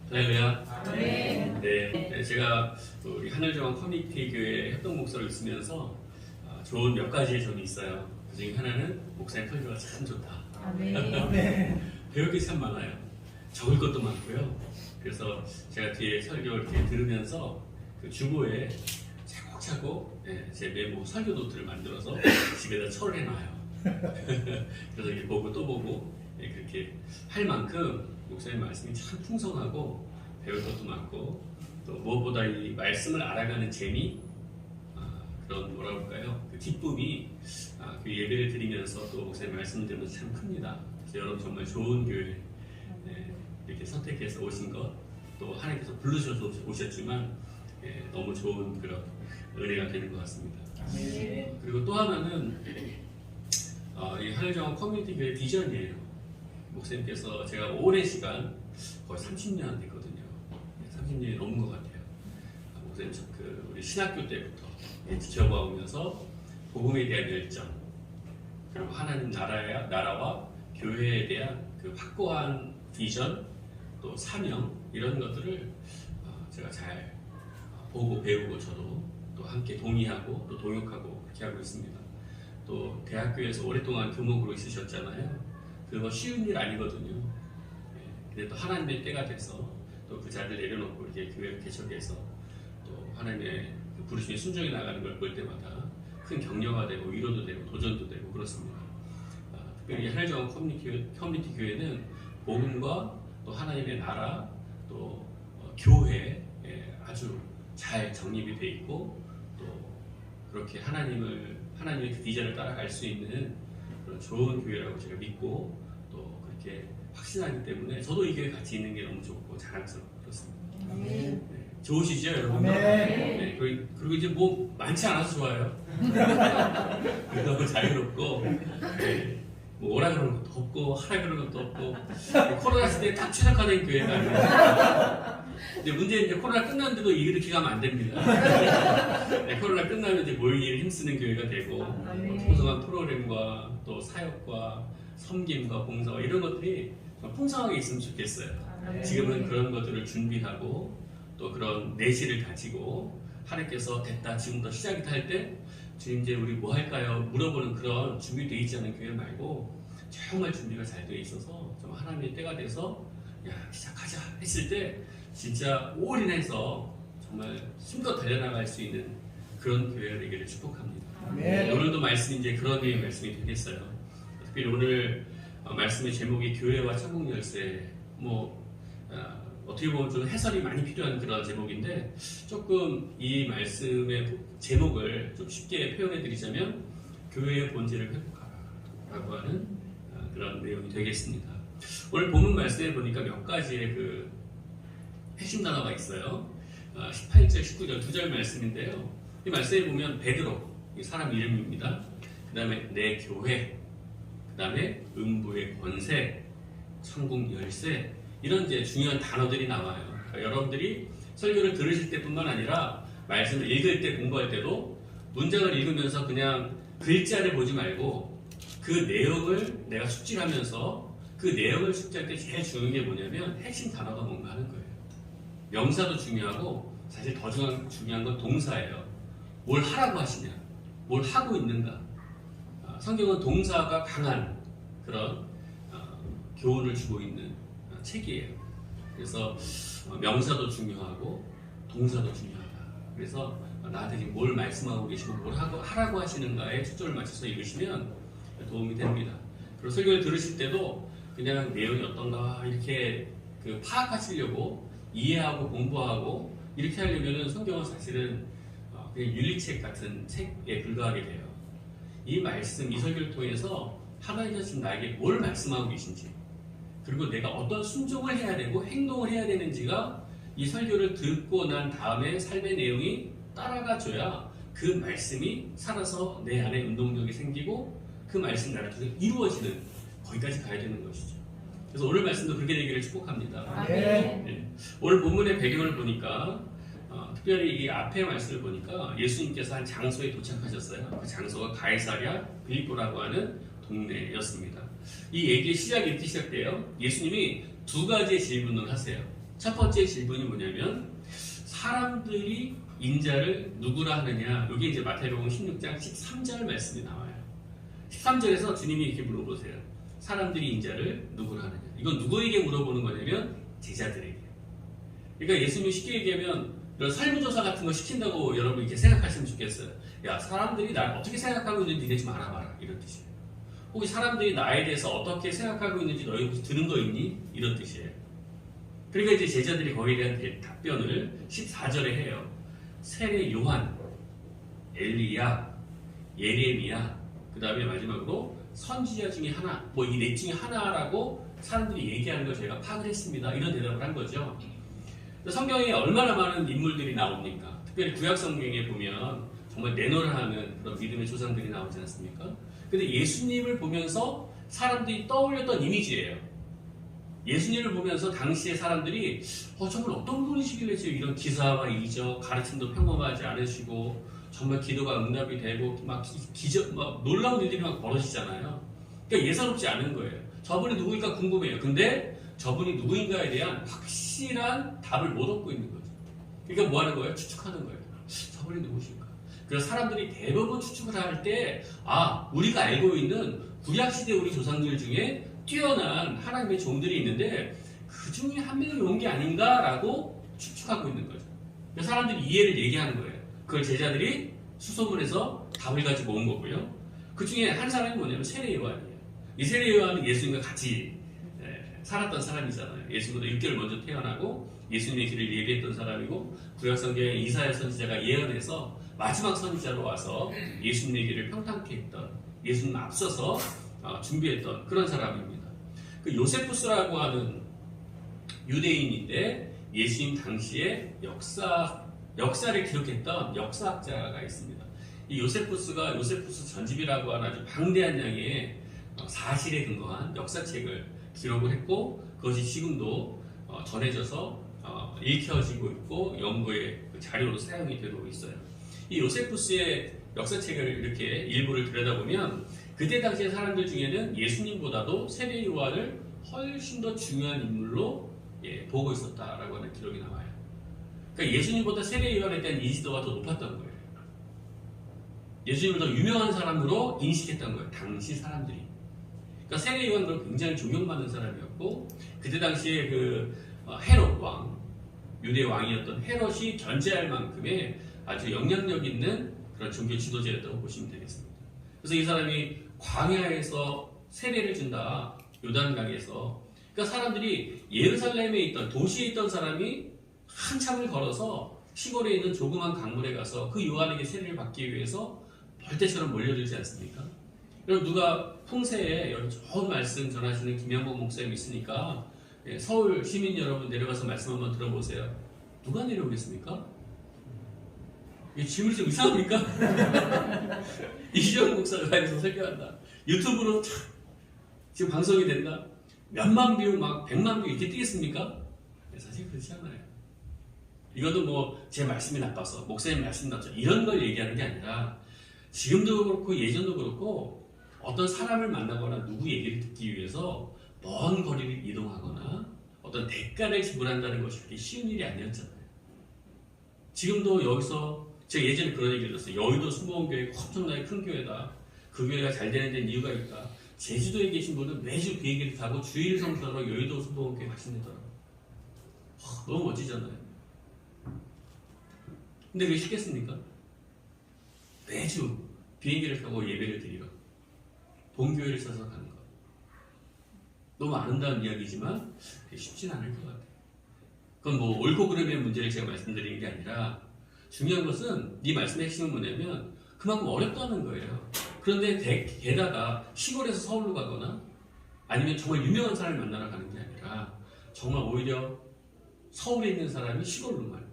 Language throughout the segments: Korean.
할렐루야. 아멘. 네, 제가 우리 하늘정원 커뮤니티 교회 협동 목사를 있으면서 좋은 몇 가지 점이 있어요. 그 중에 하나는 목사님 설교가 참 좋다. 아멘. 배울 게 참 많아요. 적을 것도 많고요. 그래서 제가 뒤에 설교 이렇게 들으면서 그 주보에 차곡차곡 제 메모 설교 노트를 만들어서 집에다 처리해놔요. 그래서 이렇게 보고 또 보고 그렇게 할 만큼 목사님 말씀이 참 풍성하고 배울 것도 많고 또 무엇보다 이 말씀을 알아가는 재미, 그런 뭐라 그럴까요? 그 기쁨이 그 예배를 드리면서 또 목사님 말씀을 들으면서 참 큽니다. 그래서 여러분 정말 좋은 교회 이렇게 선택해서 오신 것, 또 하나님께서 부르셔서 오셨지만 너무 좋은 그런 은혜가 되는 것 같습니다. 아멘. 그리고 또 하나는 이 하늘정원 커뮤니티 교회 비전이에요. 목사님께서 제가 오랜 시간 거의 30년 됐거든요. 30년이 넘은 것 같아요. 목사님 우리 신학교 때부터 지켜봐오면서 복음에 대한 열정, 그리고 하나님 나라와 교회에 대한 그 확고한 비전, 또 사명, 이런 것들을 제가 잘 보고 배우고 저도 또 함께 동의하고 또 동역하고 그렇게 하고 있습니다. 또 대학교에서 오랫동안 교목으로 있으셨잖아요. 그거 쉬운 일 아니거든요. 근데 또 하나님의 때가 돼서 또 그 자리를 내려놓고 이렇게 교회를 개척해서 또 하나님의 그 부르심에 순종해 나가는 걸 볼 때마다 큰 격려가 되고 위로도 되고 도전도 되고 그렇습니다. 특별히 하늘정원 커뮤니티 교회는 복음과 또 하나님의 나라 또 교회에 아주 잘 정립이 돼 있고 또 그렇게 하나님의 그 비전을 따라갈 수 있는 그런 좋은 교회라고 제가 믿고 또 그렇게 확신하기 때문에 저도 이 교회 같이 있는 게 너무 좋고 자랑스럽고 그렇습니다. 아멘. 좋으시죠, 여러분? 아멘. 그리고 이제 뭐 많지 않아서 좋아요. 너무 자유롭고 뭐 오라 그러는 것도 없고 하라 그러는 것도 없고 코로나 시대에 딱 최적화된 교회가 아니에요. 이제 문제는 이제 코로나 끝났는데도 이렇게 가면 안 됩니다. 코로나 끝나면 이제 모이기 일에 힘쓰는 교회가 되고 풍성한 프로그램과 또 사역과 섬김과 봉사와 이런 것들이 풍성하게 있으면 좋겠어요. 지금은 그런 것들을 준비하고 또 그런 내실을 가지고 하나님께서 됐다 지금부터 시작이다 할 때 지금 이제 우리 뭐 할까요? 물어보는 그런 준비되어 있지 않은 교회 말고 정말 준비가 잘 되어 있어서 좀 하나님의 때가 돼서 야 시작하자 했을 때 진짜 올인해서 정말 힘껏 달려나갈 수 있는 그런 교회가 되기를 축복합니다. 아멘. 오늘도 말씀이 이제 그런 류의 말씀이 되겠어요. 특별히 오늘 말씀의 제목이 교회와 천국 열쇠, 어떻게 보면 좀 해설이 많이 필요한 그런 제목인데 조금 이 말씀의 제목을 좀 쉽게 표현해 드리자면 교회의 본질을 회복하라라고 하는 그런 내용이 되겠습니다. 오늘 본문 말씀에 보니까 몇 가지의 그 핵심 단어가 있어요. 18절, 19절 두 절 말씀인데요. 이 말씀에 보면 베드로, 사람 이름입니다. 그 다음에 내 교회, 그 다음에 음부의 권세, 천국 열쇠, 이런 이제 중요한 단어들이 나와요. 그러니까 여러분들이 설교를 들으실 때뿐만 아니라 말씀을 읽을 때 공부할 때도 문장을 읽으면서 그냥 글자를 보지 말고 그 내용을 내가 숙지하면서 그 내용을 숙지할 때 제일 중요한 게 뭐냐면 핵심 단어가 뭔가 하는 거예요. 명사도 중요하고 사실 더 중요한 건 동사예요. 뭘 하라고 하시냐, 뭘 하고 있는가. 성경은 동사가 강한 그런 교훈을 주고 있는 책이에요. 그래서 명사도 중요하고 동사도 중요하다. 그래서 나한테 지금 뭘 말씀하고 계시고 뭘 하라고 하시는가에 초점을 맞춰서 읽으시면 도움이 됩니다. 그리고 설교를 들으실 때도 그냥 내용이 어떤가 이렇게 파악하시려고 이해하고 공부하고 이렇게 하려면 성경은 사실은 그냥 윤리책 같은 책에 불과하게 돼요. 이 말씀, 이 설교를 통해서 하나님께서 지금 나에게 뭘 말씀하고 계신지, 그리고 내가 어떤 순종을 해야 되고 행동을 해야 되는지가 이 설교를 듣고 난 다음에 삶의 내용이 따라가줘야 그 말씀이 살아서 내 안에 운동력이 생기고 그 말씀 나를 통해서 이루어지는 거기까지 가야 되는 것이죠. 그래서 오늘 말씀도 그렇게 되기를 축복합니다. 네. 오늘 본문의 배경을 보니까 특별히 이 앞에 말씀을 보니까 예수님께서 한 장소에 도착하셨어요. 그 장소가 가이사랴 빌립보라고 하는 동네였습니다. 이 얘기의 시작이 이렇게 시작돼요. 예수님이 두 가지의 질문을 하세요. 첫 번째 질문이 뭐냐면 사람들이 인자를 누구라 하느냐. 이게 이제 마태복음 16장 13절 말씀이 나와요. 13절에서 주님이 이렇게 물어보세요. 사람들이 인자를 누구라 하느냐. 이건 누구에게 물어보는 거냐면 제자들에게. 그러니까 예수님이 쉽게 얘기하면 이런 설문조사 같은 거 시킨다고 여러분 이렇게 생각하시면 좋겠어요. 야, 사람들이 날 어떻게 생각하고 있는지 니네 좀 알아봐라. 이런 뜻이에요. 혹시 사람들이 나에 대해서 어떻게 생각하고 있는지 너희 혹시 들은 거 있니? 이런 뜻이에요. 그러니까 이제 제자들이 거기에 대한 답변을 14절에 해요. 세례 요한, 엘리야, 예레미야, 그 다음에 마지막으로 선지자 중에 하나, 뭐 이 넷 중에 하나라고 사람들이 얘기하는 걸 저희가 파악을 했습니다. 이런 대답을 한 거죠. 성경에 얼마나 많은 인물들이 나옵니까? 특별히 구약 성경에 보면 정말 내노를 하는 그런 믿음의 조상들이 나오지 않습니까? 근데 예수님을 보면서 사람들이 떠올렸던 이미지예요. 예수님을 보면서 당시의 사람들이 정말 어떤 분이시길래 지금 이런 기사와 이적, 가르침도 평범하지 않으시고 정말 기도가 응답이 되고 막 기적, 막 놀라운 일들이 막 벌어지잖아요. 그러니까 예사롭지 않은 거예요. 저분이 누구일까 궁금해요. 근데 저분이 누구인가에 대한 확실한 답을 못 얻고 있는 거죠. 그러니까 뭐 하는 거예요? 추측하는 거예요. 저분이 누구실까? 그래서 사람들이 대부분 추측을 할 때, 우리가 알고 있는 구약시대 우리 조상들 중에 뛰어난 하나님의 종들이 있는데 그 중에 한 명이 온 게 아닌가라고 추측하고 있는 거죠. 그래서 사람들이 이해를 얘기하는 거예요. 그걸 제자들이 수소문해서 답을 가지고 온 거고요. 그 중에 한 사람이 뭐냐면 세례 요한이에요. 이 세례 요한은 예수님과 같이 살았던 사람이잖아요. 예수보다 6개월 먼저 태어나고 예수님의 길을 예비했던 사람이고 구약성경에 이사야 선지자가 예언해서 마지막 선지자로 와서 예수님의 길을 평탄케 했던, 예수님 앞서서 준비했던 그런 사람입니다. 그 요세푸스라고 하는 유대인인데 예수님 당시에 역사를 기록했던 역사학자가 있습니다. 이 요세푸스가 요세푸스 전집이라고 하는 아주 방대한 양의 사실에 근거한 역사책을 기록을 했고 그것이 지금도 전해져서 읽혀지고 있고 연구의 자료로 사용이 되고 있어요. 이 요세푸스의 역사책을 이렇게 일부를 들여다보면 그때 당시의 사람들 중에는 예수님보다도 세례 요한을 훨씬 더 중요한 인물로 보고 있었다라고 하는 기록이 나와요. 그러니까 예수님보다 세례 요한에 대한 인지도가 더 높았던 거예요. 예수님을 더 유명한 사람으로 인식했던 거예요. 당시 사람들이. 그러니까 세례 요한은 굉장히 존경받는 사람이었고 그때 당시에 그 헤롯 왕, 유대 왕이었던 헤롯이 견제할 만큼의 아주 영향력 있는 그런 종교 지도자였다고 보시면 되겠습니다. 그래서 이 사람이 광야에서 세례를 준다. 요단강에서. 그러니까 사람들이 예루살렘에 있던 도시에 있던 사람이 한참을 걸어서 시골에 있는 조그만 강물에 가서 그 요한에게 세례를 받기 위해서 벌떼처럼 몰려들지 않습니까? 그럼 누가 풍세에 여기 좋은 말씀 전하시는 김양복 목사님 있으니까 서울 시민 여러분 내려가서 말씀 한번 들어보세요. 누가 내려오겠습니까? 질문이 좀 이상합니까? 이시영 목사가 여기서 설교한다. 유튜브로 지금 방송이 된다. 몇만 뷰, 막 100만 뷰 이렇게 뜨겠습니까? 사실 그렇지 않아요. 이것도 뭐 제 말씀이 나빠서 목사님 말씀이 나빠서 이런 걸 얘기하는 게 아니라 지금도 그렇고 예전도 그렇고 어떤 사람을 만나거나 누구 얘기를 듣기 위해서 먼 거리를 이동하거나 어떤 대가를 지불한다는 것이 그렇게 쉬운 일이 아니었잖아요. 지금도 여기서 제가 예전에 그런 얘기를 들었어요. 여의도 순복음교회 엄청나게 큰 교회다. 그 교회가 잘 되는 데는 이유가 있다. 제주도에 계신 분은 매주 비행기를 타고 주일 성수하러 여의도 순복음교회 가신다더라고요. 너무 멋지잖아요. 근데 그게 쉽겠습니까? 매주 비행기를 타고 예배를 드리러 본교회를 찾아서 가는 것. 너무 아름다운 이야기지만 쉽진 않을 것 같아요. 그건 뭐 옳고 그름의 문제를 제가 말씀드리는 게 아니라 중요한 것은 이 말씀의 핵심은 뭐냐면 그만큼 어렵다는 거예요. 그런데 게다가 시골에서 서울로 가거나 아니면 정말 유명한 사람을 만나러 가는 게 아니라 정말 오히려 서울에 있는 사람이 시골로만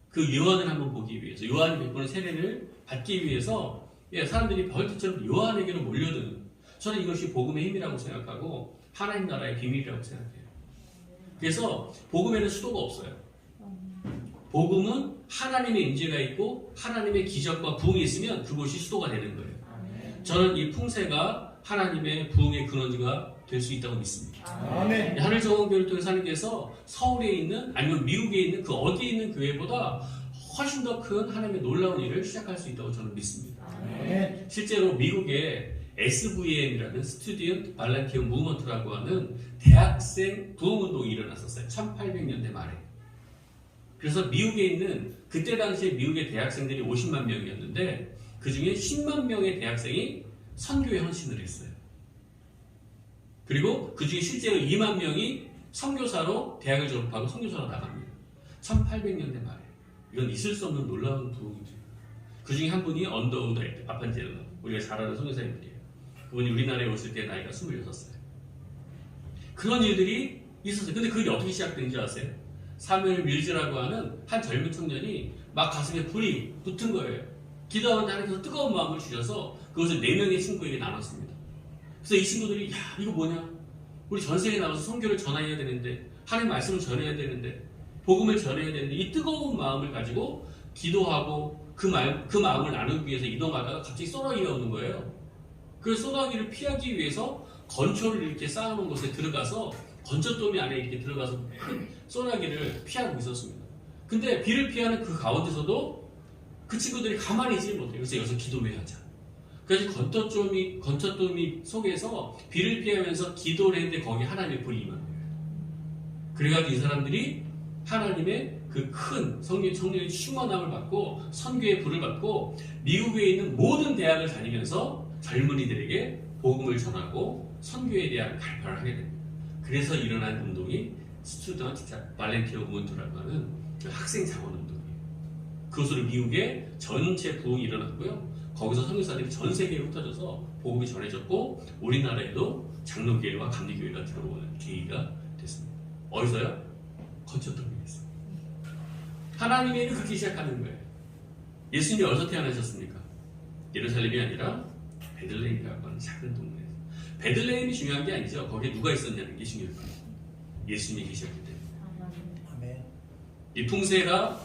그 요한을 한번 보기 위해서 요한이 베푸는 세례를 받기 위해서 사람들이 벌떼처럼 요한에게로 몰려드는 저는 이것이 복음의 힘이라고 생각하고 하나님 나라의 비밀이라고 생각해요. 그래서 복음에는 수도가 없어요. 복음은 하나님의 임재가 있고 하나님의 기적과 부흥이 있으면 그곳이 수도가 되는 거예요. 저는 이 풍세가 하나님의 부흥의 근원지가 될 수 있다고 믿습니다. 아멘. 하늘정원교회를 통해서 하나님께서 서울에 있는 아니면 미국에 있는 그 어디에 있는 교회보다 훨씬 더 큰 하나님의 놀라운 일을 시작할 수 있다고 저는 믿습니다. 아멘. 실제로 미국에 SVM이라는 스튜디언트 발렌티어 무브먼트라고 하는 대학생 부흥운동이 일어났었어요. 1800년대 말에. 그래서 미국에 있는 그때 당시에 미국의 대학생들이 50만 명이었는데 그 중에 10만 명의 대학생이 선교에 헌신을 했어요. 그리고 그 중에 실제로 2만 명이 선교사로 대학을 졸업하고 선교사로 나갑니다. 1800년대 말에. 이건 있을 수 없는 놀라운 부흥이죠. 그 중에 한 분이 언더우드 아판젤러, 우리가 잘 아는 선교사님들이에요. 그분이 우리나라에 오실 때 나이가 26살. 그런 일들이 있었어요. 근데 그게 어떻게 시작된지 아세요? 사무엘 밀즈라고 하는 한 젊은 청년이 막 가슴에 불이 붙은 거예요. 기도하는데 하나님께서 뜨거운 마음을 주셔서 그것을 4명의 친구에게 나눴습니다. 그래서 이 친구들이 야 이거 뭐냐? 우리 전 세계에 나가서 선교를 전해야 되는데 하나님 말씀을 전해야 되는데 복음을 전해야 되는데 이 뜨거운 마음을 가지고 기도하고 그 마음을 나누기 위해서 이동하다가 갑자기 소나기가 오는 거예요. 그 소나기를 피하기 위해서 건초를 이렇게 쌓아놓은 곳에 들어가서 건초더미 안에 이렇게 들어가서 큰 소나기를 피하고 있었습니다. 근데 비를 피하는 그 가운데서도 그 친구들이 가만히 있지 못해요. 그래서 여기서 기도를 하자. 그래서 건초더미 속에서 비를 피하면서 기도를 했는데 거기에 하나님의 불이 임한 거예요. 그래가지고 이 사람들이 하나님의 그 큰 성령의 충만함을 받고 선교의 불을 받고 미국에 있는 모든 대학을 다니면서 젊은이들에게 복음을 전하고 선교에 대한 발표를 하게 됩니다. 그래서 일어난 운동이 스튜던트 발렌티어 무브먼트라고 하는 그 학생 자원 운동이에요. 그것으로 미국에 전체 부흥이 일어났고요. 거기서 선교사들이 전 세계에 흩어져서 복음이 전해졌고 우리나라에도 장로교회와 감리교회가 들어오는 계기가 됐습니다. 어디서요? 건초더미에서. 하나님의 일을 그렇게 시작하는 거예요. 예수님이 어디서 태어나셨습니까? 예루살렘이 아니라 베들레헴이라고 하는 작은 동네에서. 베들레헴이 중요한 게 아니죠. 거기에 누가 있었냐는 게 중요한 거예요. 예수님이 계셨기 때문에. 아멘. 이 풍세가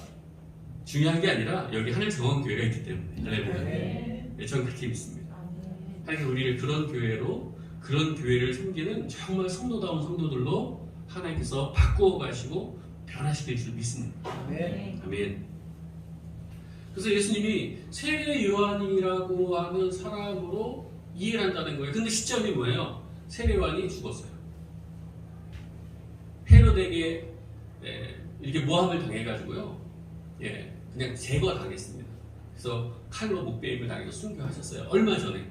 중요한 게 아니라 여기 하늘정원교회가 있기 때문에. 할렐루야. 네, 저는 그렇게 믿습니다. 하나님 우리를 그런 교회를 섬기는 정말 성도다운 성도들로 하나님께서 바꾸어 가시고 변화시킬 줄 믿습니다. 아멘. 그래서 예수님이 세례 요한이라고 하는 사람으로 이해를 한다는 거예요. 근데 시점이 뭐예요? 세례 요한이 죽었어요. 헤로데에게 이렇게 모함을 당해가지고요. 그냥 제거당했습니다. 그래서 칼로 목베임을 당해서 순교하셨어요. 얼마 전에.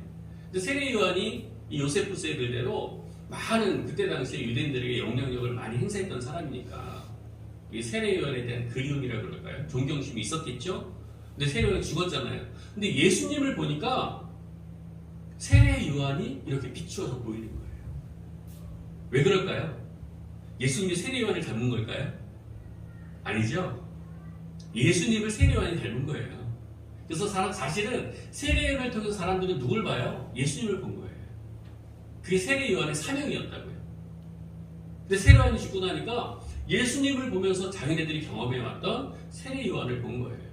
근데 세례 요한이 이 요세푸스의 글대로 많은 그때 당시에 유대인들에게 영향력을 많이 행사했던 사람이니까 이 세례 요한에 대한 그리움이라 그럴까요? 존경심이 있었겠죠? 근데 세례 요한이 죽었잖아요. 근데 예수님을 보니까 세례 요한이 이렇게 비추어서 보이는 거예요. 왜 그럴까요? 예수님이 세례 요한을 닮은 걸까요? 아니죠? 예수님을 세례 요한이 닮은 거예요. 그래서 사실은 세례 요한을 통해서 사람들은 누굴 봐요? 예수님을 본 거예요. 그게 세례 요한의 사명이었다고요. 근데 세례 요한이 죽고 나니까 예수님을 보면서 자기네들이 경험해왔던 세례 요한을 본 거예요.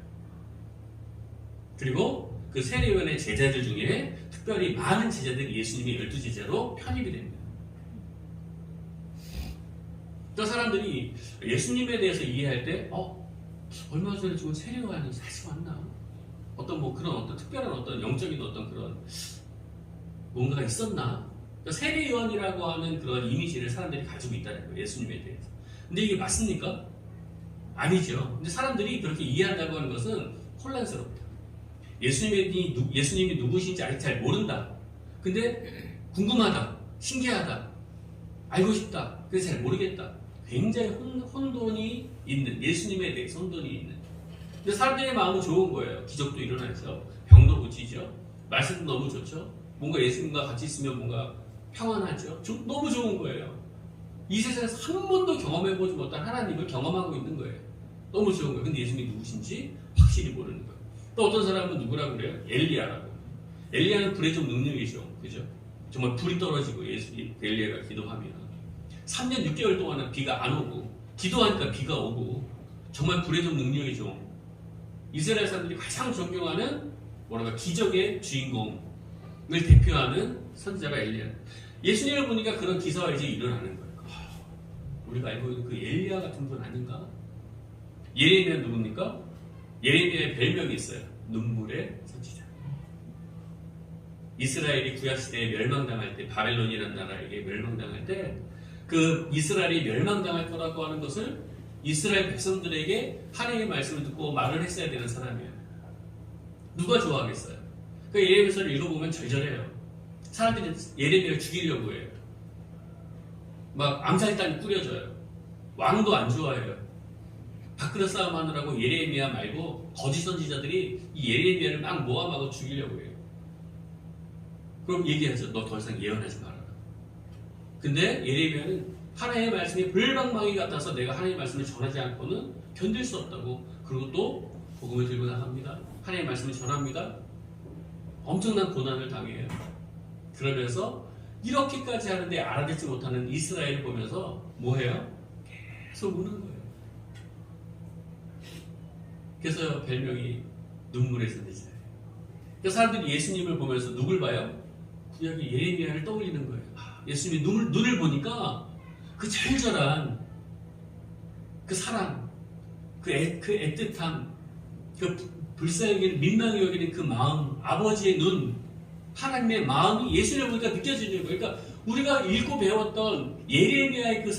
그리고 그 세례 요한의 제자들 중에 특별히 많은 제자들이 예수님의 12제자로 편입이 됩니다. 그 사람들이 예수님에 대해서 이해할 때 얼마 전에 죽은 세례 요한이 다시 왔나? 그런 특별한 영적인 그런 뭔가가 있었나? 그러니까 세례 요한이라고 하는 그런 이미지를 사람들이 가지고 있다는 거예요. 예수님에 대해서. 근데 이게 맞습니까? 아니죠. 근데 사람들이 그렇게 이해한다고 하는 것은 혼란스럽다. 예수님이 누구신지 아직 잘 모른다. 근데 궁금하다. 신기하다. 알고 싶다. 그래서 잘 모르겠다. 굉장히 혼돈이 있는, 예수님에 대해서 혼돈이 있는. 근데 사람들의 마음은 좋은 거예요. 기적도 일어나죠. 병도 고치죠. 말씀도 너무 좋죠. 뭔가 예수님과 같이 있으면 뭔가 평안하죠. 너무 좋은 거예요. 이 세상에서 한 번도 경험해보지 못한 하나님을 경험하고 있는 거예요. 너무 좋은 거예요. 근데 예수님이 누구신지 확실히 모르는 거예요. 또 어떤 사람은 누구라고 그래요? 엘리야라고. 엘리야는 불의 좀 능력이죠. 그죠? 정말 불이 떨어지고 엘리야가 기도하면 3년 6개월 동안은 비가 안 오고 기도하니까 비가 오고 정말 불의 좀 능력이죠. 이스라엘 사람들이 가장 존경하는 기적의 주인공을 대표하는 선지자가 엘리야. 예수님을 보니까 그런 기사가 이제 일어나는 거예요. 우리가 알고 있는 그 엘리야 같은 분 아닌가? 예레미야 누굽니까? 예레미야의 별명이 있어요. 눈물의 선지자. 이스라엘이 구약시대에 멸망당할 때, 바벨론이라는 나라에게 멸망당할 때, 그 이스라엘이 멸망당할 거라고 하는 것을 이스라엘 백성들에게 하나님의 말씀을 듣고 말을 했어야 되는 사람이에요. 누가 좋아하겠어요? 그 예레미야서를 읽어보면 절절해요. 사람들이 예레미야를 죽이려고 해요. 막 암살단이 꾸려져요. 왕도 안 좋아해요. 밥그릇 싸움 하느라고 예레미야 말고 거짓 선지자들이 이 예레미야를 막 모함하고 죽이려고 해요. 그럼 얘기하죠. 너 더 이상 예언하지 말아라. 근데 예레미야는 하나님의 말씀이 불방망이 같아서 내가 하나님의 말씀을 전하지 않고는 견딜 수 없다고. 그리고 또 복음을 들고 나갑니다. 하나님의 말씀을 전합니다. 엄청난 고난을 당해요. 그러면서 이렇게까지 하는데 알아듣지 못하는 이스라엘을 보면서 뭐해요? 계속 우는 거예요. 그래서 별명이 눈물의 선지자예요. 그래서 사람들이 예수님을 보면서 누굴 봐요? 구약의 예레미야를 떠올리는 거예요. 예수님이 눈을 보니까 그 절절한 그 사랑, 그 애틋함, 그 불쌍히 여기는 민망히 여기는 그 마음, 아버지의 눈, 하나님의 마음이 예수님을 보니까 느껴지는 거예요. 그러니까 우리가 읽고 배웠던 예레미야의 그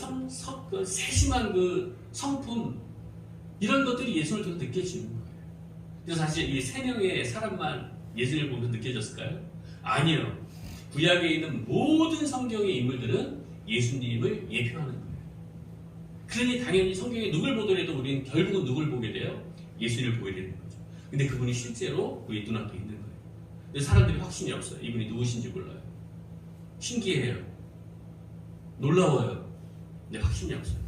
세심한 그 성품, 이런 것들이 예수님을 통해서 느껴지는 거예요. 그래서 사실 이 세 명의 사람만 예수님을 보면서 느껴졌을까요? 아니요. 구약에 있는 모든 성경의 인물들은 예수님을 예표하는 거예요. 그러니 당연히 성경에 누굴 보더라도 우리는 결국은 누굴 보게 돼요? 예수님을 보게 되는 거죠. 근데 그분이 실제로 우리 눈앞에 있는 거예요. 근데 사람들이 확신이 없어요. 이분이 누구신지 몰라요. 신기해요. 놀라워요. 근데 확신이 없어요.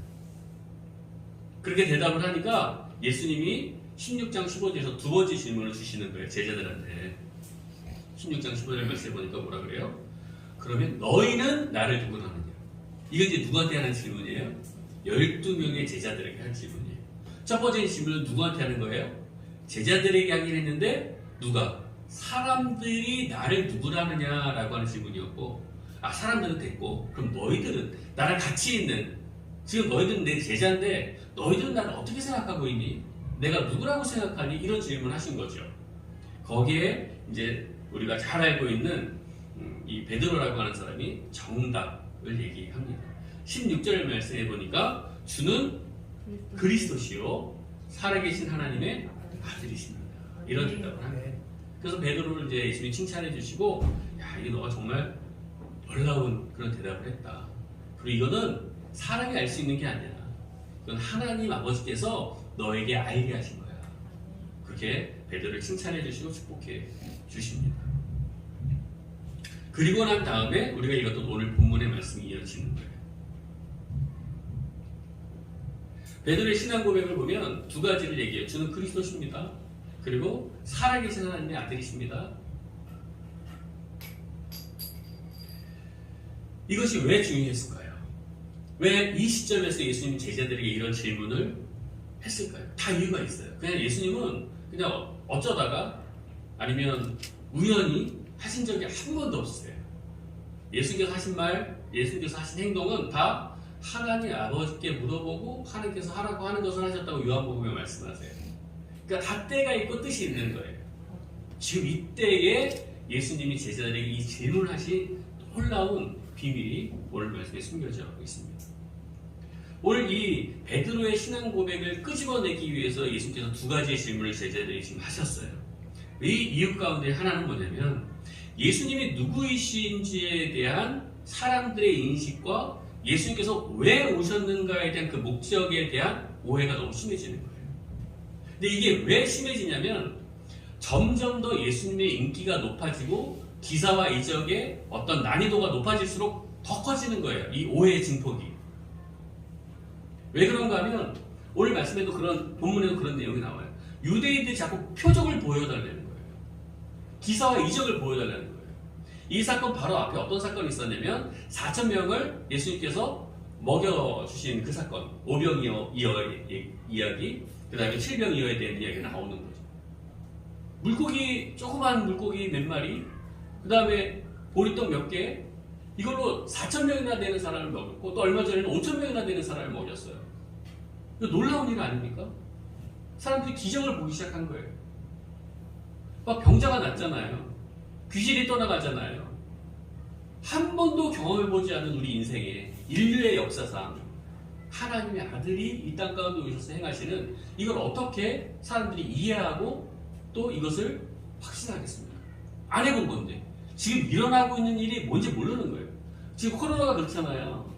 그렇게 대답을 하니까 예수님이 16장 15절에서 두 번째 질문을 주시는 거예요. 제자들한테. 16장 15절 말씀해 보니까 뭐라 그래요? 그러면 너희는 나를 누구로 하느냐? 이건 이제 누구한테 하는 질문이에요? 12명의 제자들에게 한 질문이에요. 첫 번째 질문은 누구한테 하는 거예요? 제자들에게 하긴 했는데 누가? 사람들이 나를 누구라느냐라고 하는 질문이었고, 사람들은 됐고, 그럼 너희들은 나랑 같이 있는, 지금 너희들은 내 제자인데 너희들은 나를 어떻게 생각하고 있니? 내가 누구라고 생각하니? 이런 질문을 하신 거죠. 거기에 이제 우리가 잘 알고 있는 이 베드로라고 하는 사람이 정답을 얘기합니다. 16절 말씀해 보니까 주는 그리스도시요 살아계신 하나님의 아들이십니다. 이런 대답을 합니다. 그래서 베드로를 이제 예수님이 칭찬해 주시고, 야, 이게 너가 정말 놀라운 그런 대답을 했다. 그리고 이거는 사람이 알 수 있는 게 아니라 그건 하나님 아버지께서 너에게 알게 하신 거야. 그렇게 베드로를 칭찬해 주시고 축복해 주십니다. 그리고 난 다음에 우리가 읽었던 오늘 본문의 말씀이 이어지는 거예요. 베드로의 신앙 고백을 보면 두 가지를 얘기해요. 주는 그리스도십니다. 그리고 살아계신 하나님의 아들이십니다. 이것이 왜 중요했을까요? 왜 이 시점에서 예수님 제자들에게 이런 질문을 했을까요? 다 이유가 있어요. 그냥 예수님은 그냥 어쩌다가 아니면 우연히 하신 적이 한 번도 없어요. 예수님께서 하신 말, 예수님께서 하신 행동은 다 하나님 아버지께 물어보고 하나님께서 하라고 하는 것을 하셨다고 요한복음에 말씀하세요. 그러니까 다 때가 있고 뜻이 있는 거예요. 지금 이때에 예수님이 제자들에게 이 질문하신 놀라운 비밀이 오늘 말씀에 숨겨져 있습니다. 오늘 이 베드로의 신앙 고백을 끄집어내기 위해서 예수님께서 두 가지의 질문을 제자들에게 지금 하셨어요. 이 이유 가운데 하나는 뭐냐면 예수님이 누구이신지에 대한 사람들의 인식과 예수님께서 왜 오셨는가에 대한 그 목적에 대한 오해가 너무 심해지는 거예요. 근데 이게 왜 심해지냐면 점점 더 예수님의 인기가 높아지고 기사와 이적의 어떤 난이도가 높아질수록 더 커지는 거예요. 이 오해의 증폭이. 왜 그런가 하면 오늘 말씀에도 그런 본문에도 그런 내용이 나와요. 유대인들이 자꾸 표적을 보여달라는 거예요. 기사와 이적을 보여달라는 거예요. 이 사건 바로 앞에 어떤 사건이 있었냐면 4,000명을 예수님께서 먹여주신 그 사건, 오병이어의 이야기, 그 다음에 7병이어에 대한 이야기가 나오는 거죠. 물고기, 조그만 물고기 몇 마리, 그 다음에 보리떡 몇 개, 이걸로 4,000명이나 되는 사람을 먹였고 또 얼마 전에는 5,000명이나 되는 사람을 먹였어요. 이거 놀라운 일 아닙니까? 사람들이 기적을 보기 시작한 거예요. 막 병자가 낫잖아요. 귀신이 떠나가잖아요. 한 번도 경험해보지 않은 우리 인생에 인류의 역사상 하나님의 아들이 이 땅 가운데 오셔서 행하시는 이걸 어떻게 사람들이 이해하고 또 이것을 확신하겠습니까? 안 해본 건데 지금 일어나고 있는 일이 뭔지 모르는 거예요. 지금 코로나가 그렇잖아요.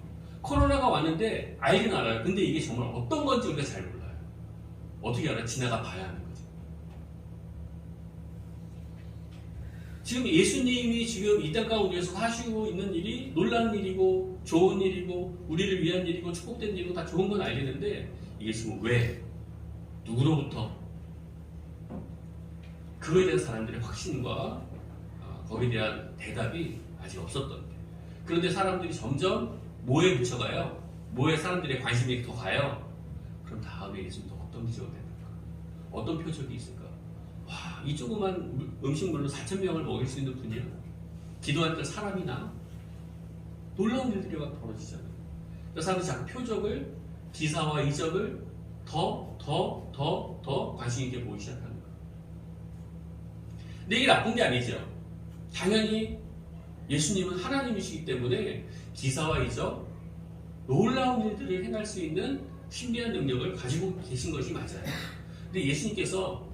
코로나가 왔는데 알긴 알아요. 근데 이게 정말 어떤 건지 우리가 잘 몰라요. 어떻게 알아요? 지나가 봐야 하는 거죠. 지금 예수님이 지금 이 땅 가운데서 하시고 있는 일이 놀라운 일이고 좋은 일이고 우리를 위한 일이고 축복된 일이고 다 좋은 건 알겠는데 이게 지금 왜? 누구로부터? 그거에 대한 사람들의 확신과 거기에 대한 대답이 아직 없었던 거예요. 그런데 사람들이 점점 뭐에 미쳐가요? 뭐에 사람들의 관심이 더 가요? 그럼 다음에 예수님도 어떤 기적을 내는가? 어떤 표적이 있을까? 와, 이 조그만 음식물로 4,000명을 먹일 수 있는 분이야? 기도할 때 사람이나 놀라운 일들이 막 벌어지잖아요. 그 사람들이 자꾸 표적을, 기사와 이적을 더 관심 있게 보기 시작하는 거예요. 근데 이게 나쁜 게 아니죠. 당연히 예수님은 하나님이시기 때문에 기사와 이적, 놀라운 일들을 행할 수 있는 신비한 능력을 가지고 계신 것이 맞아요. 근데 예수님께서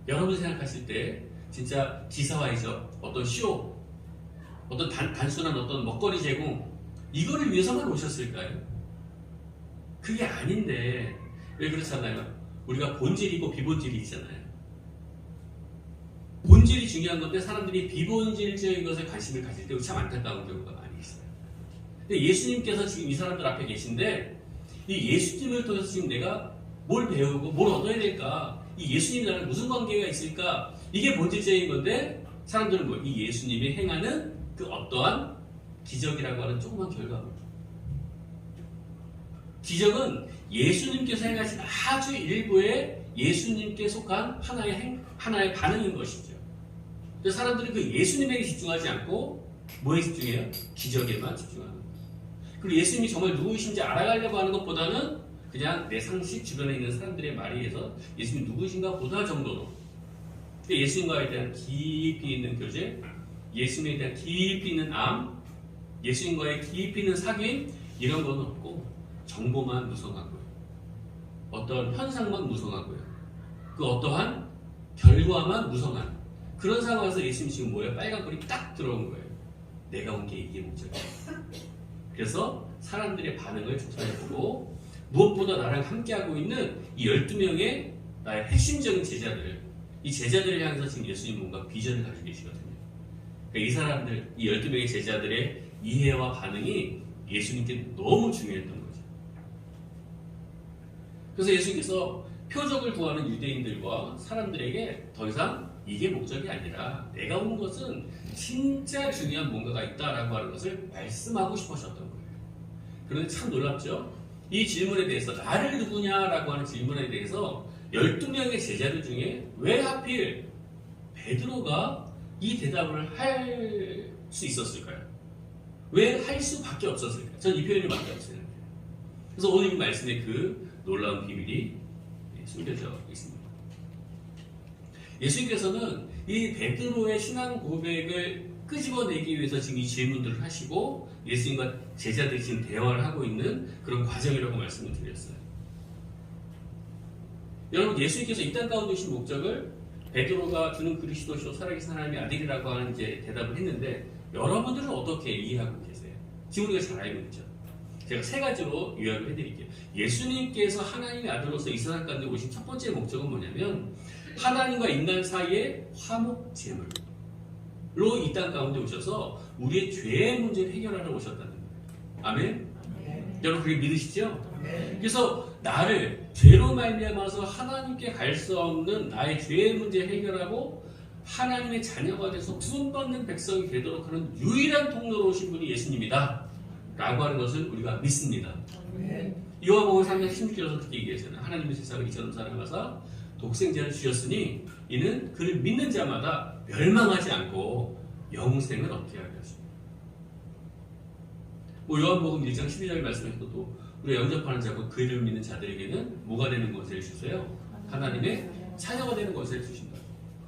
여러분 생각하실 때 진짜 기사와 이적, 어떤 쇼, 어떤 단순한 어떤 먹거리 제공 이거를 위해서만 오셨을까요? 그게 아닌데 왜 그렇잖아요? 우리가 본질이 있고 비본질이 있잖아요. 본질이 중요한 건데 사람들이 비본질적인 것에 관심을 가질 때 참 안타까운 경우가 많이 있어요. 근데 예수님께서 지금 이 사람들 앞에 계신데 이 예수님을 통해서 지금 내가 뭘 배우고 뭘 얻어야 될까? 이 예수님이 나랑 무슨 관계가 있을까? 이게 본질적인 건데 사람들은 뭐 이 예수님이 행하는 그 어떠한 기적이라고 하는 조그만 결과물. 기적은 예수님께서 행하신 아주 일부의 예수님께 속한 하나의 반응인 것이죠. 그래서 사람들은 그 예수님에게 집중하지 않고 뭐에 집중해요? 기적에만 집중하는 거예요. 그리고 예수님이 정말 누구이신지 알아가려고 하는 것보다는 그냥 내 상식 주변에 있는 사람들의 말에 의해서 예수님이 누구신가 보다 정도로 예수님과에 대한 깊이 있는 교제, 예수님에 대한 깊이 있는 암, 예수님과의 깊이 있는 사귐 이런 건 없고 정보만 무성하고요. 어떤 현상만 무성하고요. 그 어떠한 결과만 무성한 그런 상황에서 예수님이 지금 뭐예요? 빨간 불이 딱 들어온 거예요. 내가 온 게 이게 목적이야. 그래서 사람들의 반응을 조사해보고 무엇보다 나랑 함께하고 있는 이 12명의 나의 핵심적인 제자들 이 제자들을 향해서 지금 예수님 뭔가 비전을 가지고 계시거든요. 그러니까 이 사람들, 이 12명의 제자들의 이해와 반응이 예수님께 너무 중요했던 거죠. 그래서 예수님께서 표적을 구하는 유대인들과 사람들에게 더 이상 이게 목적이 아니라 내가 온 것은 진짜 중요한 뭔가가 있다라고 하는 것을 말씀하고 싶으셨던 거예요. 그런데 참 놀랍죠? 이 질문에 대해서 나를 누구냐라고 하는 질문에 대해서 12명의 제자들 중에 왜 하필 베드로가 이 대답을 할 수 있었을까요? 왜 할 수밖에 없었을까요? 전 이 표현이 맞다고 생각해요. 그래서 오늘 이 말씀에 그 놀라운 비밀이 숨겨져 있습니다. 예수님께서는 이 베드로의 신앙 고백을 끄집어내기 위해서 지금 이 질문들을 하시고 예수님과 제자들이 지금 대화를 하고 있는 그런 과정이라고 말씀을 드렸어요. 여러분, 예수님께서 이 땅 가운데 오신 목적을 베드로가 주는 그리스도시요 살아계신 하나님의 아들이라고 하는 이제 대답을 했는데 여러분들은 어떻게 이해하고 계세요? 지금 우리가 잘 알고 있죠. 제가 세 가지로 요약을 해드릴게요. 예수님께서 하나님의 아들로서 이 세상 가운데 오신 첫 번째 목적은 뭐냐면 하나님과 인간 사이의 화목 제물로 이 땅 가운데 오셔서 우리의 죄의 문제를 해결하러 오셨다는 거예요. 아멘? 네. 여러분 그게 믿으시죠? 네. 그래서 나를 죄로 말미암아서 하나님께 갈 수 없는 나의 죄의 문제를 해결하고 하나님의 자녀가 돼서 구원받는 백성이 되도록 하는 유일한 통로로 오신 분이 예수님이다 라고 하는 것을 우리가 믿습니다. 네. 요한복음 3장 16절에서 그렇게 얘기하잖아요. 하나님의 세상을 이처럼 사랑하사 독생자를 주셨으니 이는 그를 믿는 자마다 멸망하지 않고 영생을 얻게 하려 하십니다. 뭐 요한복음 1장 12절 말씀에서도 우리가 영접하는 자고 그 이름을 믿는 자들에게는 뭐가 되는 것을 주세요? 하나님의 자녀가 되는 것을 주신다.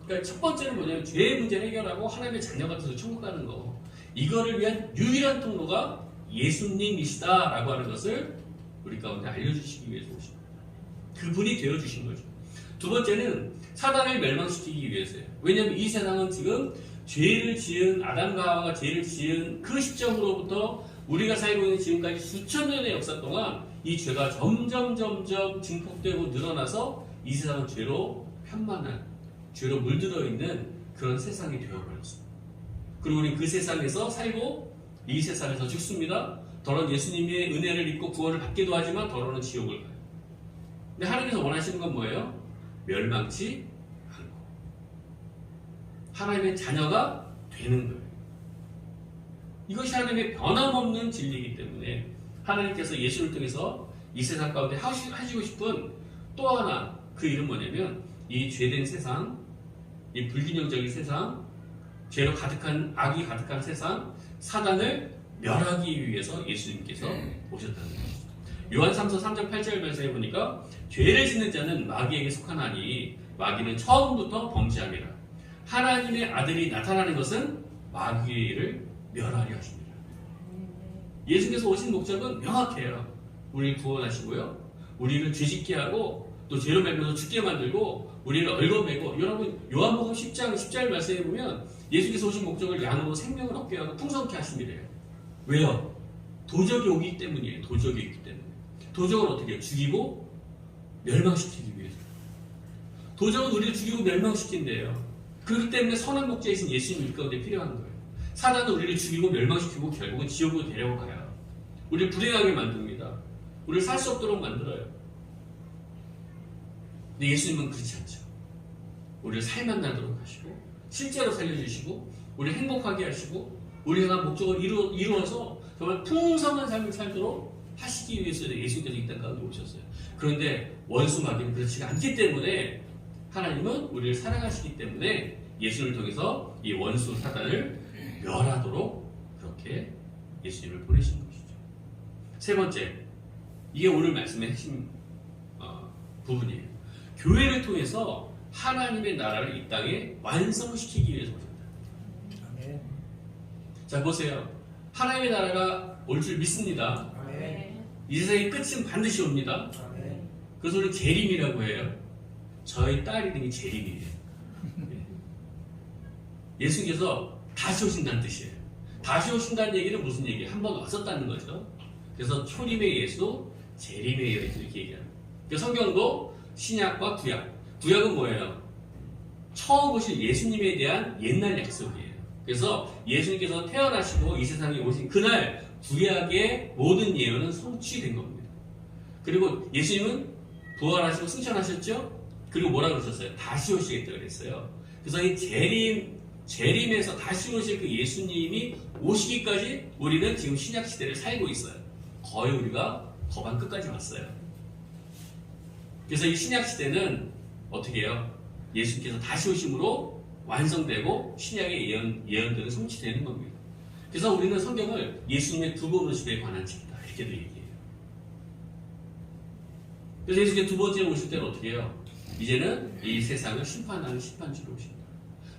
그러니까 첫 번째는 뭐냐면 죄의 문제를 해결하고 하나님의 자녀가 돼서 천국 가는 거. 이거를 위한 유일한 통로가 예수님이시다라고 하는 것을 우리 가운데 알려주시기 위해서 오신 거예요. 그분이 되어주신 거죠. 두 번째는 사단을 멸망시키기 위해서예요. 왜냐하면 이 세상은 지금 죄를 지은 아담과 하와가 죄를 지은 그 시점으로부터 우리가 살고 있는 지금까지 수천 년의 역사 동안 이 죄가 점점 증폭되고 늘어나서 이 세상은 죄로 편만한, 죄로 물들어 있는 그런 세상이 되어버렸습니다. 그리고 우리는 그 세상에서 살고 이 세상에서 죽습니다. 더러운 예수님의 은혜를 입고 구원을 받기도 하지만 더러운 지옥을 가요. 근데 하나님께서 원하시는 건 뭐예요? 멸망치 않고 하나님의 자녀가 되는 거예요. 이것이 하나님의 변함없는 진리이기 때문에 하나님께서 예수를 통해서 이 세상 가운데 하시고 싶은 또 하나 그 이름 뭐냐면 이 죄된 세상, 이 불균형적인 세상, 죄로 가득한 악이 가득한 세상, 사단을 멸하기 위해서 예수님께서 오셨다는 것입니다. 요한 3서 3장 8절 말씀해 보니까 죄를 짓는 자는 마귀에게 속하나니 마귀는 처음부터 범죄함이라. 하나님의 아들이 나타나는 것은 마귀를 멸하려 하십니다. 예수께서 오신 목적은 명확해요. 우리를 구원하시고요. 우리를 죄짓게 하고 또 죄로 말미암아 죽게 만들고 우리를 얽어매고. 여러분 요한복음 10장 10절 말씀해 보면 예수께서 오신 목적을 양으로 생명을 얻게 하고 풍성케 하십니다. 왜요? 도적이 오기 때문이에요. 도적이 있기 때문에. 도적은 어떻게 해요? 죽이고 멸망시키기 위해서. 도적은 우리를 죽이고 멸망시킨대요. 그렇기 때문에 선한 목자이신 예수님이 이 가운데 필요한 거예요. 사단은 우리를 죽이고 멸망시키고 결국은 지옥으로 데려가요. 우리를 불행하게 만듭니다. 우리를 살 수 없도록 만들어요. 근데 예수님은 그렇지 않죠. 우리를 살만 나도록 하시고 실제로 살려주시고 우리를 행복하게 하시고 우리가 향한 목적을 이루어서 정말 풍성한 삶을 살도록 하시기 위해서 예수님께서 이 땅 가운데 오셨어요. 그런데 원수 마귀는 그렇지가 않기 때문에 하나님은 우리를 사랑하시기 때문에 예수를 통해서 이 원수 사단을 멸하도록 그렇게 예수님을 보내신 것이죠. 세 번째, 이게 오늘 말씀의 핵심 부분이에요. 교회를 통해서 하나님의 나라를 이 땅에 완성시키기 위해서 오셨다. 아멘. 자, 보세요. 하나님의 나라가 올 줄 믿습니다. 아멘. 이 세상의 끝은 반드시 옵니다. 아멘. 그래서 우리 재림이라고 해요. 저희 딸 이름이 재림이에요. 예수님께서 다시 오신다는 뜻이에요. 다시 오신다는 얘기는 무슨 얘기예요? 한 번 왔었다는 거죠. 그래서 초림의 예수, 재림의 예수 이렇게 얘기합니다. 성경도 신약과 구약. 구약은 뭐예요? 처음 오실 예수님에 대한 옛날 약속이에요. 그래서 예수님께서 태어나시고 이 세상에 오신 그날 구약의 모든 예언은 성취된 겁니다. 그리고 예수님은 부활하시고 승천하셨죠? 그리고 뭐라고 그러셨어요? 다시 오시겠다 그랬어요. 그래서 이 재림에서 다시 오실 그 예수님이 오시기까지 우리는 지금 신약 시대를 살고 있어요. 거의 우리가 거반 끝까지 왔어요. 그래서 이 신약 시대는 어떻게 해요? 예수님께서 다시 오심으로 완성되고 신약의 예언들은 성취되는 겁니다. 그래서 우리는 성경을 예수님의 두 번 오심에 관한 책이다 이렇게도 얘기해요. 그래서 예수님께서 두 번째 오실 때는 어떻게 해요? 이제는 이 세상을 심판하는 심판주로 오십니다.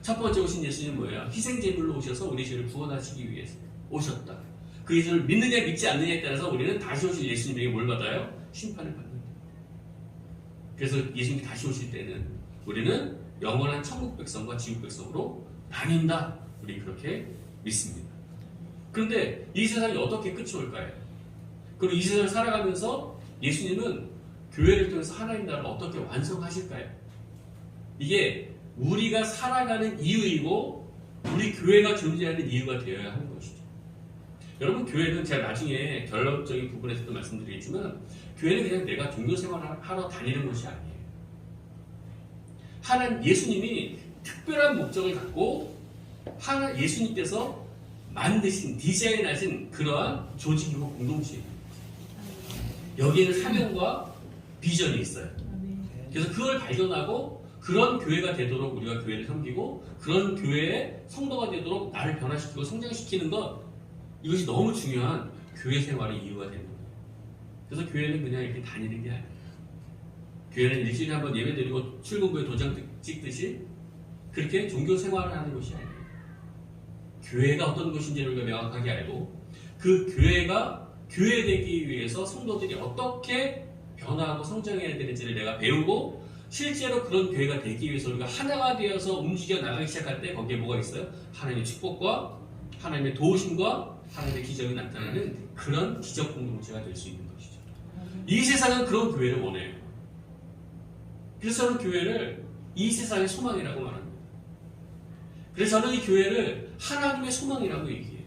첫 번째 오신 예수님은 뭐예요? 희생제물로 오셔서 우리 죄를 구원하시기 위해서 오셨다. 그 예수를 믿느냐 믿지 않느냐에 따라서 우리는 다시 오실 예수님에게 뭘 받아요? 심판을 받는다. 그래서 예수님이 다시 오실 때는 우리는 영원한 천국 백성과 지옥 백성으로 나뉜다. 우리 그렇게 믿습니다. 그런데 이 세상이 어떻게 끝이 올까요? 그리고 이 세상을 살아가면서 예수님은 교회를 통해서 하나님 나라를 어떻게 완성하실까요? 이게 우리가 살아가는 이유이고 우리 교회가 존재하는 이유가 되어야 하는 것이죠. 여러분, 교회는 제가 나중에 결론적인 부분에서도 말씀드리겠지만 교회는 그냥 내가 종교생활을 하러 다니는 것이 아니에요. 예수님이 특별한 목적을 갖고 예수님께서 만드신, 디자인하신 그러한 조직이고 공동체입니다. 여기에는 사명과 비전이 있어요. 그래서 그걸 발견하고 그런 교회가 되도록 우리가 교회를 섬기고 그런 교회의 성도가 되도록 나를 변화시키고 성장시키는 것, 이것이 너무 중요한 교회 생활의 이유가 되는 거예요. 그래서 교회는 그냥 이렇게 다니는 게 아니에요. 교회는 일주일에 한번 예배 드리고 출근부에 도장 찍듯이 그렇게 종교 생활을 하는 곳이 아니에요. 교회가 어떤 곳인지를 우리가 명확하게 알고 그 교회가 교회 되기 위해서 성도들이 어떻게 변화하고 성장해야 되는지를 내가 배우고 실제로 그런 교회가 되기 위해서 우리가 하나가 되어서 움직여 나가기 시작할 때 거기에 뭐가 있어요? 하나님의 축복과 하나님의 도우심과 하나님의 기적이 나타나는 그런 기적 공동체가 될 수 있는 것이죠. 이 세상은 그런 교회를 원해요. 그래서 저는 교회를 이 세상의 소망이라고 말합니다. 그래서 저는 이 교회를 하나님의 소망이라고 얘기해요.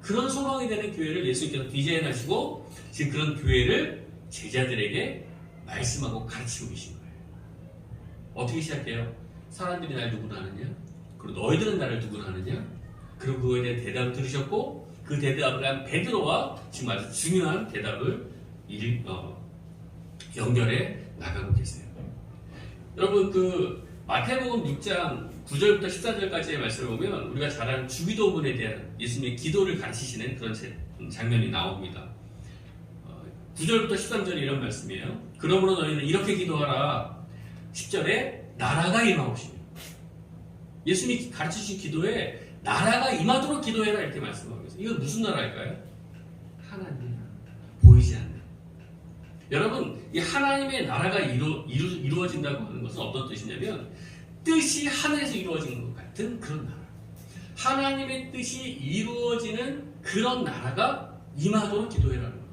그런 소망이 되는 교회를 예수님께서 디자인하시고 지금 그런 교회를 제자들에게 말씀하고 가르치고 계신 거예요. 어떻게 시작해요? 사람들이 날 누구로 아느냐? 그리고 너희들은 나를 누구로 아느냐? 그리고 그거에 대한 대답을 들으셨고 그 대답을 한 베드로와 지금 아주 중요한 대답을 연결해 나가고 계세요. 여러분 그 마태복음 6장 9절부터 14절까지의 말씀을 보면 우리가 잘 아는 주기도문에 대한 예수님의 기도를 가르치시는 그런 장면이 나옵니다. 9절부터 13절이 이런 말씀이에요. 그러므로 너희는 이렇게 기도하라. 10절에 나라가 임하오시며 예수님이 가르치신 기도에 나라가 임하도록 기도해라 이렇게 말씀하고 있어요. 이건 무슨 나라일까요? 하나님의 나라. 보이지 않는. 여러분 이 하나님의 나라가 이루어진다고 하는 것은 어떤 뜻이냐면 뜻이 하늘에서 이루어지는 것 같은 그런 나라. 하나님의 뜻이 이루어지는 그런 나라가 임하도록 기도해라는 거예요.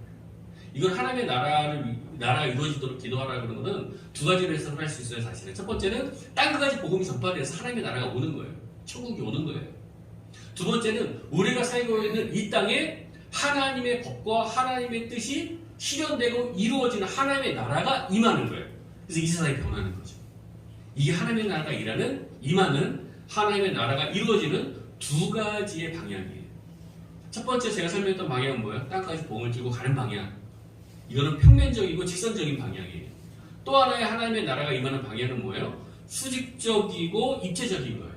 이건 하나님의 나라가 이루어지도록 기도하라는 거는 두 가지로 해석을 할 수 있어요, 사실은. 첫 번째는 땅 끝까지 복음이 전파돼서 하나님의 나라가 오는 거예요. 천국이 오는 거예요. 두 번째는 우리가 살고 있는 이 땅에 하나님의 법과 하나님의 뜻이 실현되고 이루어지는 하나님의 나라가 임하는 거예요. 그래서 이 세상이 변하는 거죠. 이게 하나님의 나라가 임하는 하나님의 나라가 이루어지는 두 가지의 방향이에요. 첫 번째 제가 설명했던 방향은 뭐예요? 땅까지 복음을 들고 가는 방향. 이거는 평면적이고 직선적인 방향이에요. 또 하나의 하나님의 나라가 임하는 방향은 뭐예요? 수직적이고 입체적인 거예요.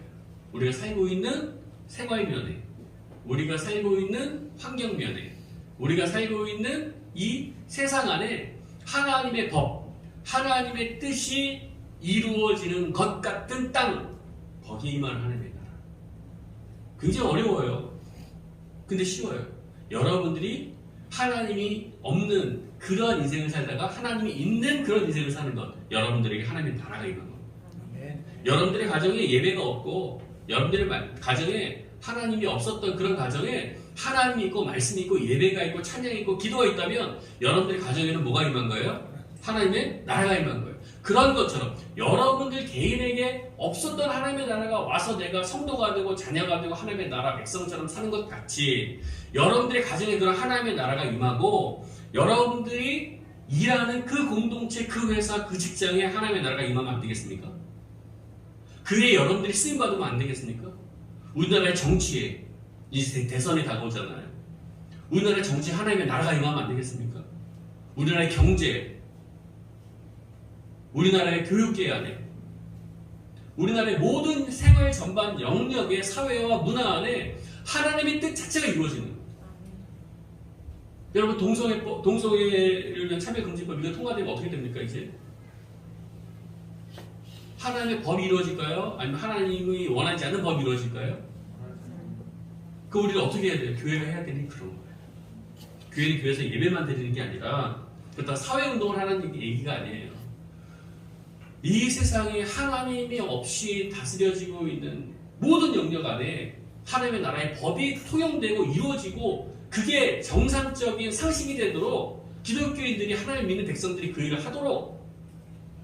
우리가 살고 있는 생활면에, 우리가 살고 있는 환경면에, 우리가 살고 있는 이 세상 안에 하나님의 법, 하나님의 뜻이 이루어지는 것 같은 땅, 거기에 임하는 하나님의 나라. 굉장히 어려워요. 근데 쉬워요. 여러분들이 하나님이 없는 그러한 인생을 살다가 하나님이 있는 그런 인생을 사는 것, 여러분들에게 하나님의 나라가 임한 겁니다. 여러분들의 가정에 예배가 없고 여러분들의 가정에 하나님이 없었던 그런 가정에 하나님이 있고 말씀이 있고 예배가 있고 찬양이 있고 기도가 있다면 여러분들의 가정에는 뭐가 임한 거예요? 하나님의 나라가 임한 거예요. 그런 것처럼 여러분들 개인에게 없었던 하나님의 나라가 와서 내가 성도가 되고 자녀가 되고 하나님의 나라 백성처럼 사는 것 같이 여러분들의 가정에 그런 하나님의 나라가 임하고 여러분들이 일하는 그 공동체, 그 회사, 그 직장에 하나님의 나라가 임하면 안 되겠습니까? 그에 여러분들이 쓰임받으면 안 되겠습니까? 우리나라의 정치에 이제 대선이 다가오잖아요. 우리나라의 정치에 하나님의 나라가 임하면 안 되겠습니까? 우리나라의 경제, 우리나라의 교육계 안에, 우리나라의 모든 생활 전반 영역의 사회와 문화 안에 하나님의 뜻 자체가 이루어지는 거예요. 여러분 동성애를 위한 차별금지법 이거 통과되면 어떻게 됩니까 이제? 하나님의 법이 이루어질까요? 아니면 하나님이 원하지 않는 법이 이루어질까요? 그 우리가 어떻게 해야 돼요? 교회가 해야 되는 그런 거예요. 교회는 교회에서 예배만 드리는 게 아니라 그렇다고 사회운동을 하는 얘기가 아니에요. 이 세상에 하나님이 없이 다스려지고 있는 모든 영역 안에 하나님의 나라의 법이 통용되고 이루어지고 그게 정상적인 상식이 되도록 기독교인들이 하나님 믿는 백성들이 그 일을 하도록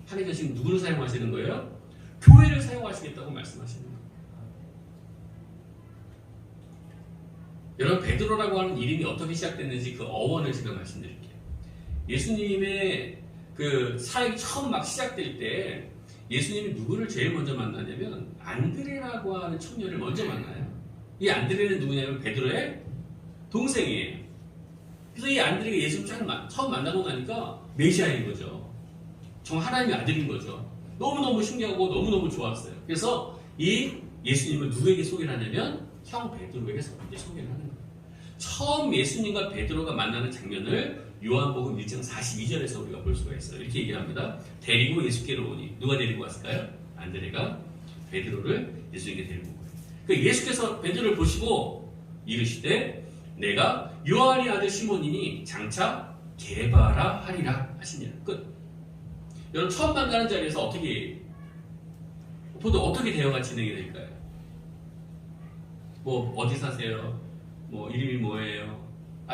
하나님께서 지금 누구를 사용하시는 거예요? 교회를 사용하시겠다고 말씀하시는 거예요. 여러분 베드로라고 하는 이름이 어떻게 시작됐는지 그 어원을 제가 말씀드릴게요. 예수님의 그 사역이 처음 막 시작될 때 예수님이 누구를 제일 먼저 만나냐면 안드레라고 하는 청년을 먼저 만나요. 이 안드레는 누구냐면 베드로의 동생이에요. 그래서 이 안드레가 예수님 처음 만나고 나니까 메시아인 거죠. 정말 하나님의 아들인 거죠. 너무너무 신기하고 너무너무 좋았어요. 그래서 이 예수님을 누구에게 소개를 하냐면 형 베드로에게 소개를 하는 거예요. 처음 예수님과 베드로가 만나는 장면을 요한복음 1장 42절에서 우리가 볼 수가 있어요. 이렇게 얘기를 합니다. 데리고 예수께로 오니 누가 데리고 왔을까요? 안드레가 베드로를 예수님께 데리고 온 거예요. 그 예수께서 베드로를 보시고 이르시되 내가 요한의 아들 시몬이니 장차 게바라 하리라 하시니라. 끝. 여러분 처음 만나는 자리에서 보통 어떻게 대화가 진행이 될까요? 뭐 어디 사세요? 뭐 이름이 뭐예요?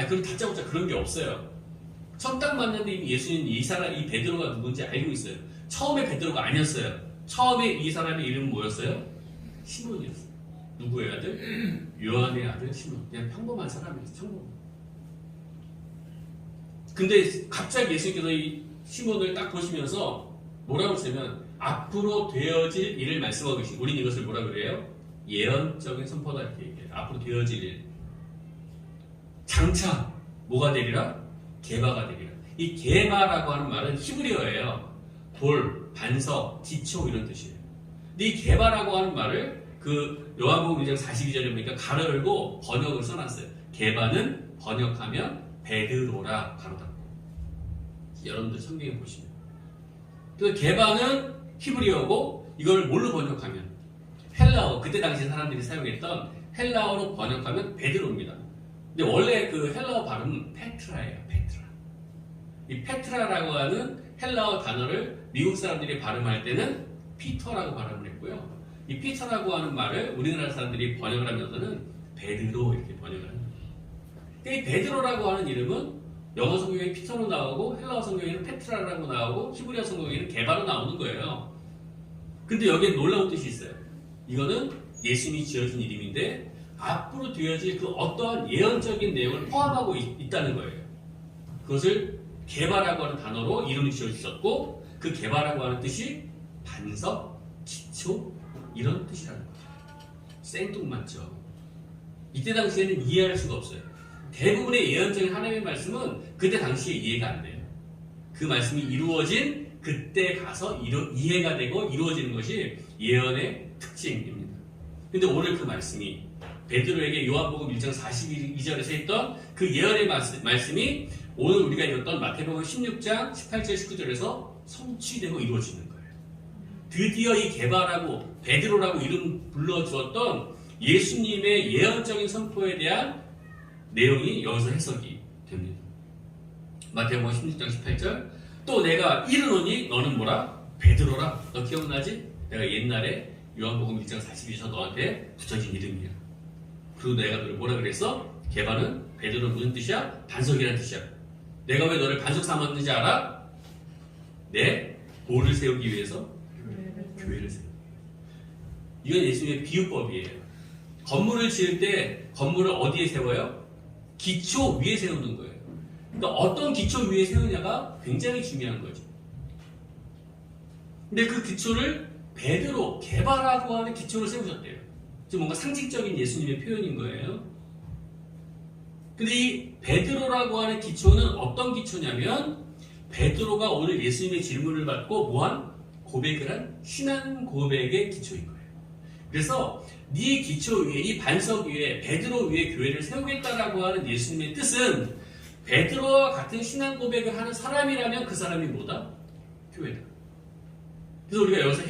그럼 다짜고짜 그런 게 없어요. 처음 딱 만났는데 이미 예수님은 이 베드로가 누군지 알고 있어요. 처음에 베드로가 아니었어요. 처음에 이 사람의 이름은 뭐였어요? 시몬이었어요. 누구의 아들? 요한의 아들 시몬. 그냥 평범한 사람이었어요. 평범한. 근데 갑자기 예수님께서 이 시몬을 딱 보시면서 뭐라고 하시냐면 앞으로 되어질 일을 말씀하고 계신. 우리는 이것을 뭐라 그래요? 예언적인 선포다 이렇게 얘기해요. 앞으로 되어질 일. 장차 뭐가 되리라? 게바가 되리라. 이 게바라고 하는 말은 히브리어예요. 돌, 반석, 기초 이런 뜻이에요. 근데 이 게바라고 하는 말을 그 요한복음 1장 42절에 보니까 가로 열고 번역을 써놨어요. 게바는 번역하면 베드로라 가로 닫고. 여러분들 성경에 보시면. 그래서 게바는 히브리어고 이걸 뭘로 번역하면 헬라어, 그때 당시 사람들이 사용했던 헬라어로 번역하면 베드로입니다. 근데 원래 그 헬라어 발음은 페트라예요. 페트라. 이 페트라라고 하는 헬라어 단어를 미국 사람들이 발음할 때는 피터라고 발음을 했고요. 이 피터라고 하는 말을 우리나라 사람들이 번역을 하면서는 베드로 이렇게 번역을 합니다. 이 베드로라고 하는 이름은 영어 성경에 피터로 나오고 헬라어 성경에는 페트라라고 나오고 히브리어 성경에는 게바로 나오는 거예요. 근데 여기에 놀라운 뜻이 있어요. 이거는 예수님이 지어준 이름인데 앞으로 되어질 그 어떠한 예언적인 내용을 포함하고 있다는 거예요. 그것을 게바라고 하는 단어로 이름을 지어주셨고 그 게바라고 하는 뜻이 반석, 기초 이런 뜻이라는 거죠. 생뚱맞죠. 이때 당시에는 이해할 수가 없어요. 대부분의 예언적인 하나님의 말씀은 그때 당시에 이해가 안 돼요. 그 말씀이 이루어진 그때 가서 이해가 되고 이루어지는 것이 예언의 특징입니다. 근데 오늘 그 말씀이 베드로에게 요한복음 1장 42절에서 했던 그 예언의 말씀이 오늘 우리가 읽었던 마태복음 16장 18절 19절에서 성취되고 이루어지는 거예요. 드디어 이 게바라고 베드로라고 이름 불러주었던 예수님의 예언적인 선포에 대한 내용이 여기서 해석이 됩니다. 마태복음 16장 18절 또 내가 이르노니 너는 뭐라? 베드로라. 너 기억나지? 내가 옛날에 요한복음 1장 42절 너한테 붙여진 이름이야. 그리고 내가 너를 뭐라 그랬어? 게바는 베드로는 무슨 뜻이야? 반석이라는 뜻이야. 내가 왜 너를 반석 삼았는지 알아? 내 돌을 세우기 위해서 교회를 세우기 위해서. 이건 예수님의 비유법이에요. 건물을 지을 때 건물을 어디에 세워요? 기초 위에 세우는 거예요. 그러니까 어떤 기초 위에 세우냐가 굉장히 중요한 거죠. 근데 그 기초를 베드로, 게바라고 하는 기초를 세우셨대요. 지금 뭔가 상징적인 예수님의 표현인 거예요. 근데 이 베드로라고 하는 기초는 어떤 기초냐면 베드로가 오늘 예수님의 질문을 받고 뭐한? 고백을 한 신앙 고백의 기초인 거예요. 그래서 네 기초 위에, 이 반석 위에, 베드로 위에 교회를 세우겠다라고 하는 예수님의 뜻은 베드로와 같은 신앙 고백을 하는 사람이라면 그 사람이 뭐다? 교회다. 그래서 우리가 여기서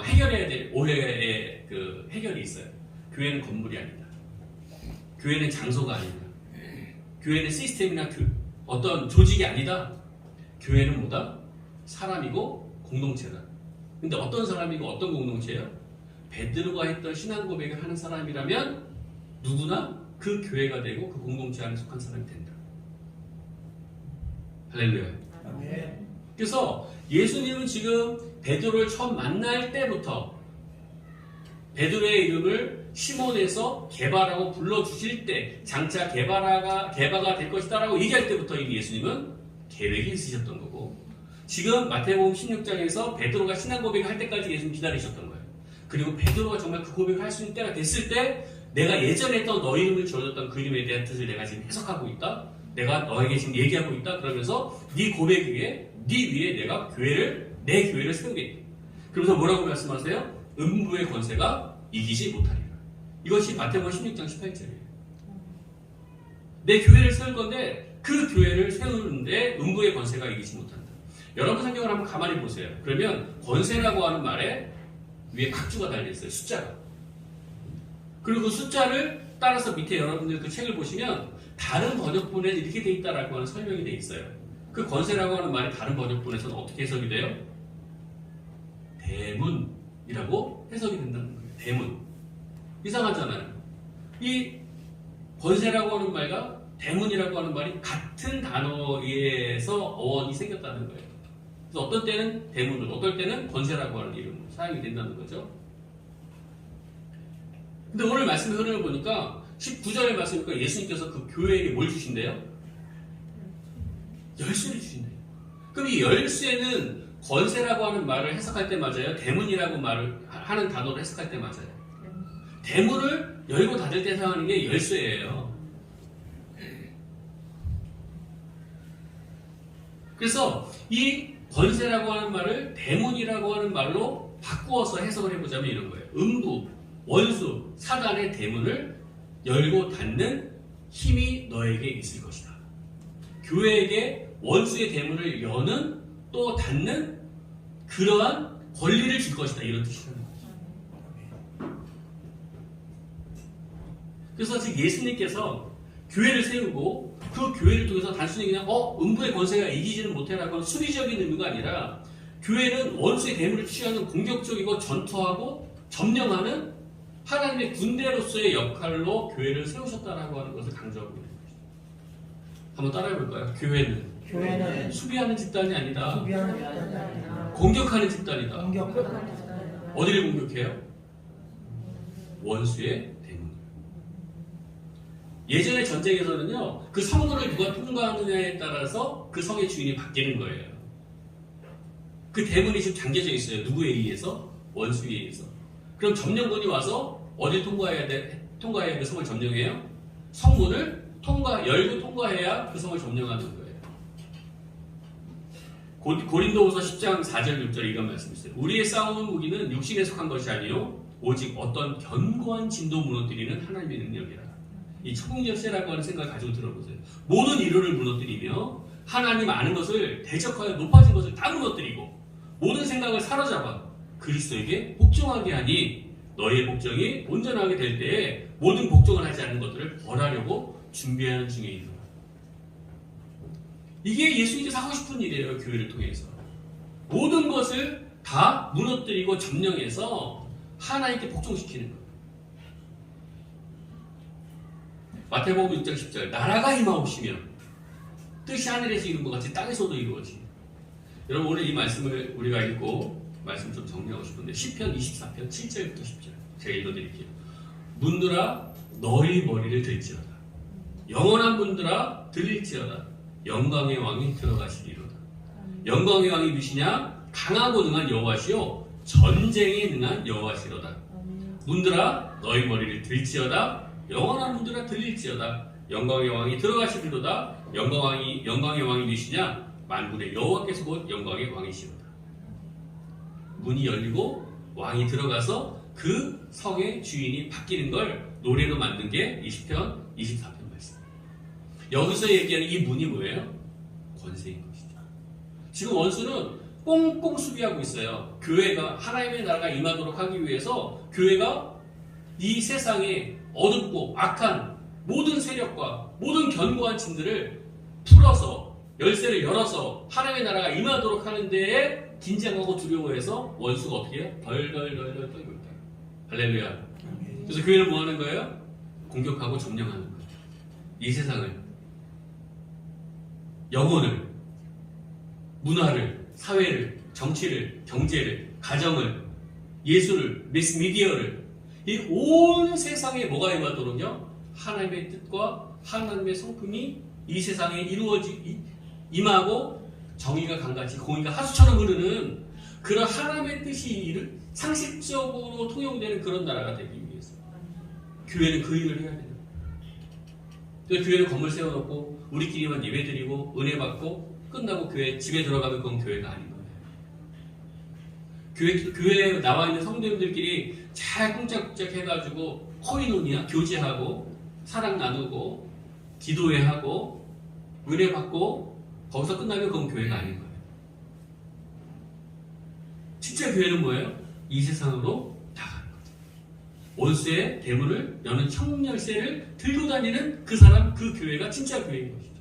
해결해야 될 오해의 그 해결이 있어요. 교회는 건물이 아니다. 교회는 장소가 아니다. 교회는 시스템이나 어떤 조직이 아니다. 교회는 뭐다? 사람이고 공동체다. 근데 어떤 사람이고 어떤 공동체예요? 베드로가 했던 신앙 고백을 하는 사람이라면 누구나 그 교회가 되고 그 공동체 안에 속한 사람이 된다. 할렐루야. 아멘. 그래서 예수님은 지금 베드로를 처음 만날 때부터 베드로의 이름을 시몬에서 게바라고 불러주실 때 장차 게바가 될 것이다라고 얘기할 때부터 이미 예수님은 계획이 있으셨던 거고 지금 마태복음 16장에서 베드로가 신앙 고백을 할 때까지 예수님 기다리셨던 거예요. 그리고 베드로가 정말 그 고백을 할 수 있는 때가 됐을 때 내가 예전에 했던 너 이름을 지어줬던 그 이름에 대한 뜻을 내가 지금 해석하고 있다. 내가 너에게 지금 얘기하고 있다. 그러면서 네 고백 위에 네 위에 내가 내 교회를 세우겠다. 그러면서 뭐라고 말씀하세요? 음부의 권세가 이기지 못하리라. 이것이 마태복음 16장 18절이에요. 내 교회를 세울 건데 그 교회를 세우는데 음부의 권세가 이기지 못한다. 여러분 성경을 한번 가만히 보세요. 그러면 권세라고 하는 말에 위에 각주가 달려있어요. 숫자가. 그리고 그 숫자를 따라서 밑에 여러분들 그 책을 보시면 다른 번역본에 이렇게 돼 있다라고 하는 설명이 돼 있어요. 그 권세라고 하는 말이 다른 번역본에서는 어떻게 해석이 돼요? 대문이라고 해석이 된다는 거예요. 대문. 이상하잖아요. 이 권세라고 하는 말과 대문이라고 하는 말이 같은 단어에서 어원이 생겼다는 거예요. 그래서 어떤 때는 대문으로, 어떨 때는 권세라고 하는 이름으로 사용이 된다는 거죠. 근데 오늘 말씀의 흐름을 보니까 19절의 말씀이니까 예수님께서 그 교회에게 뭘 주신대요? 열쇠를 주신대요. 그럼 이 열쇠는 권세라고 하는 말을 해석할 때 맞아요? 대문이라고 말을 하는 단어로 해석할 때 맞아요? 대문을 열고 닫을 때 사용하는 게 열쇠예요. 그래서 이 권세라고 하는 말을 대문이라고 하는 말로 바꾸어서 해석을 해보자면 이런 거예요. 음부, 원수, 사단의 대문을 열고 닫는 힘이 너에게 있을 것이다. 교회에게 원수의 대문을 여는 또 닫는 그러한 권리를 줄 것이다. 이런 뜻이라는 거죠. 그래서 지금 예수님께서 교회를 세우고 그 교회를 통해서 단순히 그냥 음부의 권세가 이기지는 못해라고 하는 수비적인 의미가 아니라 교회는 원수의 대문을 취하는 공격적이고 전투하고 점령하는 하나님의 군대로서의 역할로 교회를 세우셨다라고 하는 것을 강조하고 있는 것이죠. 한번 따라해볼까요? 교회는 수비하는 집단이 아니다. 공격하는 집단이다. 어디를 공격해요? 원수의 대문. 예전의 전쟁에서는요, 그 성문을 누가 통과하느냐에 따라서 그 성의 주인이 바뀌는 거예요. 그 대문이 지금 잠겨져 있어요. 누구에 의해서? 원수에 의해서. 그럼 점령군이 와서 어딜 통과해야 돼? 통과해야 그 성을 점령해요? 성문을 열고 통과해야 그 성을 점령하는 거예요. 고린도후서 10장 4절 6절 이런 말씀이 있어요. 우리의 싸우는 무기는 육신에 속한 것이 아니요 오직 어떤 견고한 진도 무너뜨리는 하나님의 능력이라. 이 천국열쇠라고 하는 생각을 가지고 들어보세요. 모든 이론을 무너뜨리며 하나님 아는 것을 대적하여 높아진 것을 다 무너뜨리고 모든 생각을 사로잡아 그리스도에게 복종하게 하니 너희의 복종이 온전하게 될 때에 모든 복종을 하지 않는 것들을 벌하려고 준비하는 중에 있노라. 이게 예수님께서 하고 싶은 일이에요. 교회를 통해서 모든 것을 다 무너뜨리고 점령해서 하나님께 복종시키는 거예요. 마태복음 6장 10절 나라가 임하옵시며 뜻이 하늘에서 이룬 것 같이 땅에서도 이루어지며. 여러분 오늘 이 말씀을 우리가 읽고 말씀 좀 정리하고 싶은데 시편 24편 7절부터 10절 제가 읽어드릴게요. 문들아 너희 머리를 들지어다. 영원한 문들아 들릴지어다. 영광의 왕이 들어가시리로다. 영광의 왕이 누구시냐? 강하고 능한 여호와시요 전쟁에 능한 여호와시로다. 문들아 너희 머리를 들지어다. 영원한 문들아 들릴지어다. 영광의 왕이 들어가시리로다. 영광의 왕이 누구시냐? 만군의 여호와께서 곧 영광의 왕이시로다. 문이 열리고 왕이 들어가서 그 성의 주인이 바뀌는 걸 노래로 만든 게 이 시편 24편 말씀. 여기서 얘기하는 이 문이 뭐예요? 권세인 것이죠. 지금 원수는 꽁꽁 수비하고 있어요. 교회가 하나님의 나라가 임하도록 하기 위해서 교회가 이 세상에 어둡고 악한 모든 세력과 모든 견고한 짐들을 풀어서 열쇠를 열어서 하나님의 나라가 임하도록 하는 데에 긴장하고 두려워해서 원수가 어떻게 해요? 덜덜덜 떨고 있다. 할렐루야. 그래서 교회는 뭐 하는 거예요? 공격하고 점령하는 거예요. 이 세상을, 영혼을, 문화를, 사회를, 정치를, 경제를, 가정을, 예술을, 매스미디어를, 이 온 세상에 뭐가 임하도록요? 하나님의 뜻과 하나님의 성품이 이 세상에 임하고 정의가 강같이 공의가 하수처럼 흐르는 그런 하나님의 뜻이 상식적으로 통용되는 그런 나라가 되기 위해서 교회는 그 일을 해야 돼요. 그래서 교회는 건물 세워놓고 우리끼리만 예배드리고 은혜 받고 끝나고 교회 집에 들어가면 그건 교회가 아닌 거예요. 교회에 나와 있는 성도님들끼리 잘 쿵짝쿵짝 해가지고 코이노니아 교제하고 사랑 나누고 기도회 하고 은혜 받고 거기서 끝나면 그건 교회가 아닌 거예요. 진짜 교회는 뭐예요? 이 세상으로 나가는 거죠. 원수의 대문을 여는 천국 열쇠를 들고 다니는 그 사람, 그 교회가 진짜 교회인 것이죠.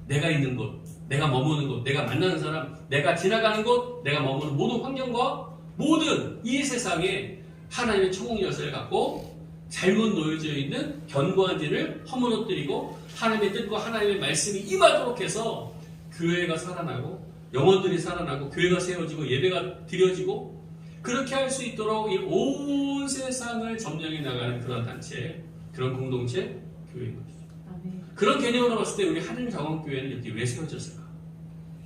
내가 있는 곳, 내가 머무는 곳, 내가 만나는 사람, 내가 지나가는 곳, 내가 머무는 모든 환경과 모든 이 세상에 하나님의 천국 열쇠를 갖고 잘못 놓여져 있는 견고한 진을 허물어뜨리고 하나님의 뜻과 하나님의 말씀이 임하도록 해서 교회가 살아나고 영혼들이 살아나고 교회가 세워지고 예배가 드려지고 그렇게 할 수 있도록 이 온 세상을 점령해 나가는 그런 단체, 그런 공동체, 교회인 것이죠. 그런 개념으로 봤을 때 우리 하늘 정원교회는 이렇게 왜 세워졌을까?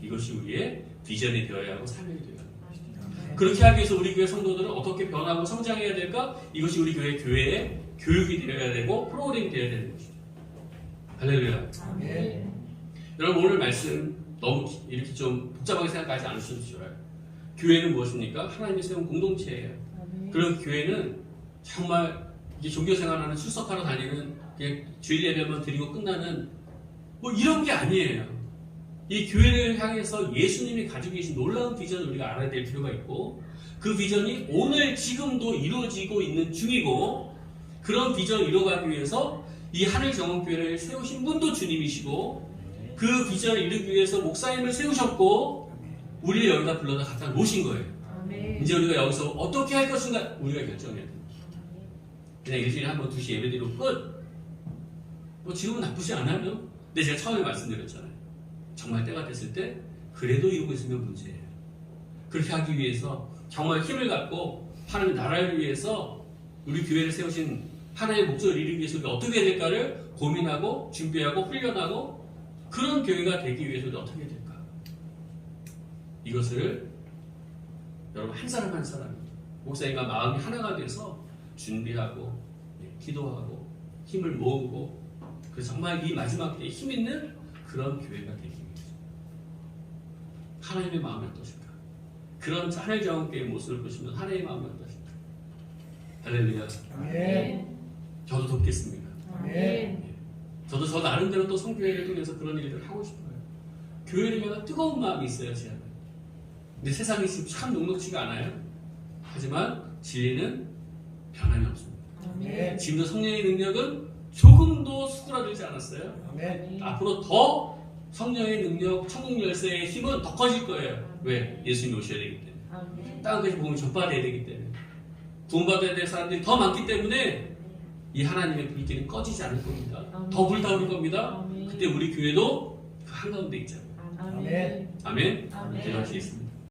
이것이 우리의 비전이 되어야 하고 사명이 되어야 하는 것이죠. 그렇게 하기 위해서 우리 교회 성도들은 어떻게 변하고 성장해야 될까? 이것이 우리 교회의 교육이 되어야 되고 프로그램이 되어야 되는 것이죠. 할렐루야. 아멘. 여러분 오늘 말씀 너무 이렇게 좀 복잡하게 생각하지 않으셔도 좋아요. 교회는 무엇입니까? 하나님이 세운 공동체예요. 그런 교회는 정말 이게 종교생활하는 출석하러 다니는 주일 예배만 드리고 끝나는 뭐 이런 게 아니에요. 이 교회를 향해서 예수님이 가지고 계신 놀라운 비전을 우리가 알아야 될 필요가 있고 그 비전이 오늘 지금도 이루어지고 있는 중이고 그런 비전을 이루어가기 위해서 이 하늘정원교회를 세우신 분도 주님이시고 그 비전을 이루기 위해서 목사님을 세우셨고 우리를 여기다 불러다 갖다 놓으신 거예요. 이제 우리가 여기서 어떻게 할 것인가 우리가 결정해야 돼요. 그냥 일주일에 한 번 2시 예배드리고 끝. 뭐 지금은 나쁘지 않아요. 근데 제가 처음에 말씀드렸잖아요. 정말 때가 됐을 때 그래도 이러고 있으면 문제예요. 그렇게 하기 위해서 정말 힘을 갖고 하나님의 나라를 위해서 우리 교회를 세우신 하나님의 목적을 이루기 위해서 우리가 어떻게 해야 될까를 고민하고 준비하고 훈련하고 그런 교회가 되기 위해서 우리가 어떻게 해야 될까? 이것을 여러분 한 사람 한 사람이 목사님과 마음이 하나가 돼서 준비하고 기도하고 힘을 모으고 그래서 정말 이 마지막 때에 힘 있는 그런 교회가 되기 위해서 하나님의 마음이 어떠실까? 그런 하늘정원교회의 모습을 보시면 하나님의 마음이 어떠실까? 할렐루야. 아멘. 저도 돕겠습니다. 아멘. 저도 저 나름대로 또 성교회를 통해서 그런 일들을 하고 싶어요. 교회를 향한 뜨거운 마음이 있어요, 제 안에. 근데 세상이 지금 참 녹록지가 않아요. 하지만 진리는 변함이 없습니다. 아멘. 지금도 성령의 능력은 조금도 수그라들지 않았어요. 아멘. 앞으로 더 성령의 능력, 천국 열쇠의 힘은 더 커질 거예요. 왜? 예수님이 오셔야 되기 때문에. 땅까지 복음을 전파해야 되기 때문에. 구원받아야 될 사람들이 더 많기 때문에 이 하나님의 불길은 꺼지지 않을 겁니다. 더 불타오를 겁니다. 그때 우리 교회도 그 한가운데 있잖아요. 아멘. 아멘. 아멘. 기도하시겠습니다.